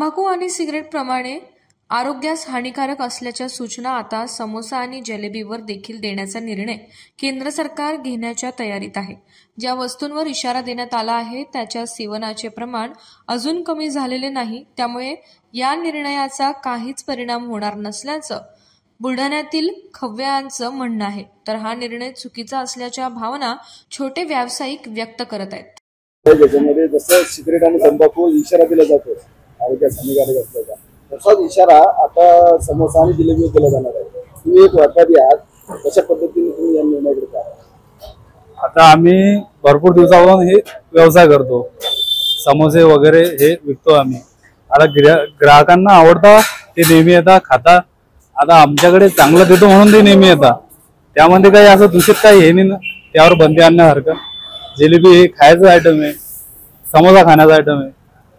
तंबाखू आणि सिगरेट प्रमाणे आरोग्यास हानिकारक असल्याच्या सूचना आता समोसा आणि जलेबीवर देखील देण्याचा निर्णय केंद्र सरकार घेण्याच्या तयारीत आहे। ज्या वस्तूंवर इशारा देण्यात आला आहे त्याच्या सेवनाचे प्रमाण अजून कमी झालेले नाही, त्यामुळे या निर्णयाचा काहीच परिणाम होणार नसल्याचं बुलढाण्यातील खव्यांचं म्हणणं आहे। तर हा निर्णय चुकीचा असल्याच्या भावना छोटे व्यावसायिक व्यक्त करत आहेत। ज्याच्यामध्ये जसं सिगरेट आणि तंबाखू इशारा दिला जातो आरोग्यास हानिकारक असल्याचा, तसाच इशारा आता समोसा आणि जिलेबी दिला जाणार आहे। तुम्ही एक व्यापारी आहात, कशा पद्धतीने तुम्ही या निर्णयाकडे पाहता? आता आम्ही भरपूर दिवसापासून हे व्यवसाय करतो, समोसे वगैरे हे विकतो आम्ही। आता ग्राहकांना आवडता ते नेहमी येतात खाता। आता आमच्याकडे चांगलं देतो म्हणून ते नेहमी येतात, त्यामध्ये काही असं दूषित काही हे नाही ना, त्यावर बंदी आणण्यासारखं। जिलेबी हे खायचं आयटम आहे, समोसा खाण्याचा आयटम आहे,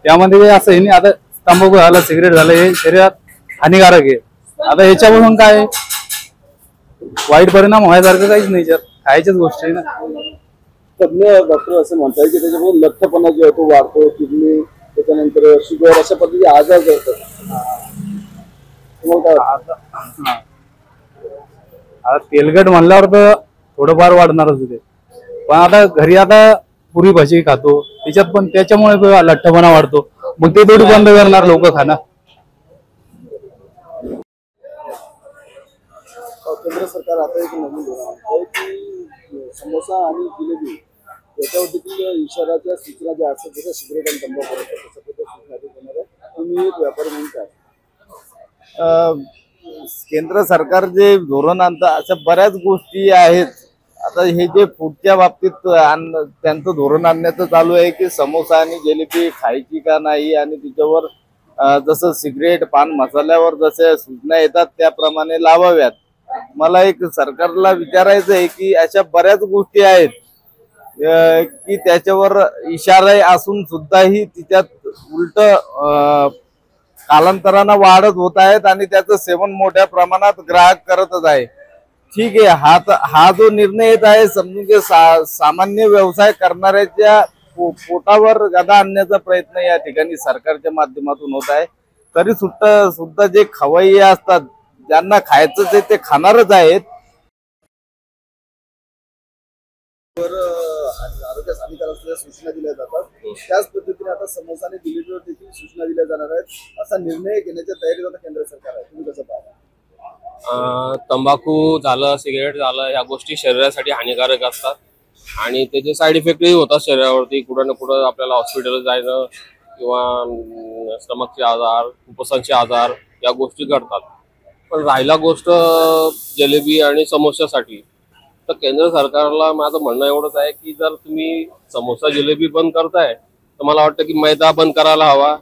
त्यामध्ये काही असं हे नाही। आता तंबाखू झालं, सिगरेट झालं, हे शरीरात हानिकारक आहे। आता याच्यापासून काय वाईट परिणाम व्हायसारखं काहीच नाही, खायच्याच गोष्टी आहे ना। तज्ञ डॉक्टर असं म्हणतात की त्याच्यापासून लठ्ठपणा जो आहे तो वाढतो, किडनी, त्याच्यानंतर शुगर, अशा पद्धतीचे आजार घडतात। आता तेलकट म्हणल्यावर तर थोडंफार वाढणारच होते, पण आता घरी आता पुरी भाजी खातो, त्याच्यात पण त्याच्यामुळे लठ्ठपणा वाढतो, मग ते थोडी बंद करणार लोक खाणं। केंद्र सरकार आता एक नवीन धोरण आहे की समोसा आणि जिलेबी याच्यावर देखील इशाराच्या सूचना ज्या असतात, जसं सिगरेट आणि तंबाखू तसं सूचना देणार आहे। तुम्ही एक व्यापारी म्हणून काय केंद्र सरकार जे धोरण आणतं, अशा बऱ्याच गोष्टी आहेत। आता हे जे फूडच्या बाबतीत त्यांचं धोरण आणण्याचं चालू आहे की समोसा आणि जिलेबी खायची का नाही, आणि तिच्यावर जसं सिगरेट पान मसाल्यावर जसे सूचना येतात त्याप्रमाणे लावाव्यात। मला एक सरकारला विचारायचं आहे की अशा बऱ्याच गोष्टी आहेत की त्याच्यावर इशारा असून सुद्धाही तिच्यात उलट कालांतरानं वाढत होत आहेत आणि त्याचं सेवन मोठ्या प्रमाणात ग्राहक करतच आहे। ठीक आहे, हा जो निर्णय येत आहे, समजून की सामान्य व्यवसाय करणाऱ्याच्या पोटावर गदा आणण्याचा प्रयत्न या ठिकाणी सरकारच्या माध्यमातून होत आहे। तरी सुद्धा जे खवय्ये असतात, ज्यांना खायचं ते खाणारच आहेत। आरोग्यास हानिकारक असलेल्या सूचना दिल्या जातात, त्याच पद्धतीने आता समोसा आणि जिलेबीवर देखील सूचना दिल्या जाणार आहेत। असा निर्णय घेण्याच्या तयारीत आता केंद्र सरकार आहे, तुम्ही कसं पाहता? तंबाखू झालं, सिगरेट झालं, ह्या गोष्टी शरीरासाठी हानिकारक असतात आणि त्याचे साईड इफेक्टही होतात शरीरावरती। कुठं ना कुठं आपल्याला हॉस्पिटल जायचं किंवा स्टमकचे आजार, कुपोषणचे आजार या गोष्टी घडतात। पण राहिला गोष्ट जिलेबी आणि समोस्यासाठी, तर केंद्र सरकारला माझं म्हणणं एवढंच आहे की जर तुम्ही समोसा जिलेबी बंद करताय, तर मला वाटतं की मैदा बंद करायला हवा।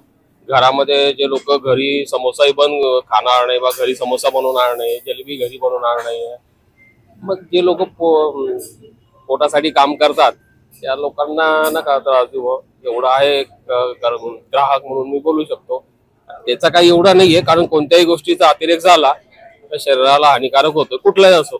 घरामध्ये जे लोक घरी समोसाही पण खाणार नाही, बा घरी समोसा बनवणार नाही, जिलेबी घरी बनवणार नाही, मग जे लोक पोटासाठी काम करतात त्या लोकांना नका त्रास देऊ। एवढा आहे ग्राहक म्हणून मी बोलू शकतो, त्याचा काही एवढा नाहीये, कारण कोणत्याही गोष्टीचा अतिरेक झाला तर शरीराला हानिकारक होतो, कुठलाही असो।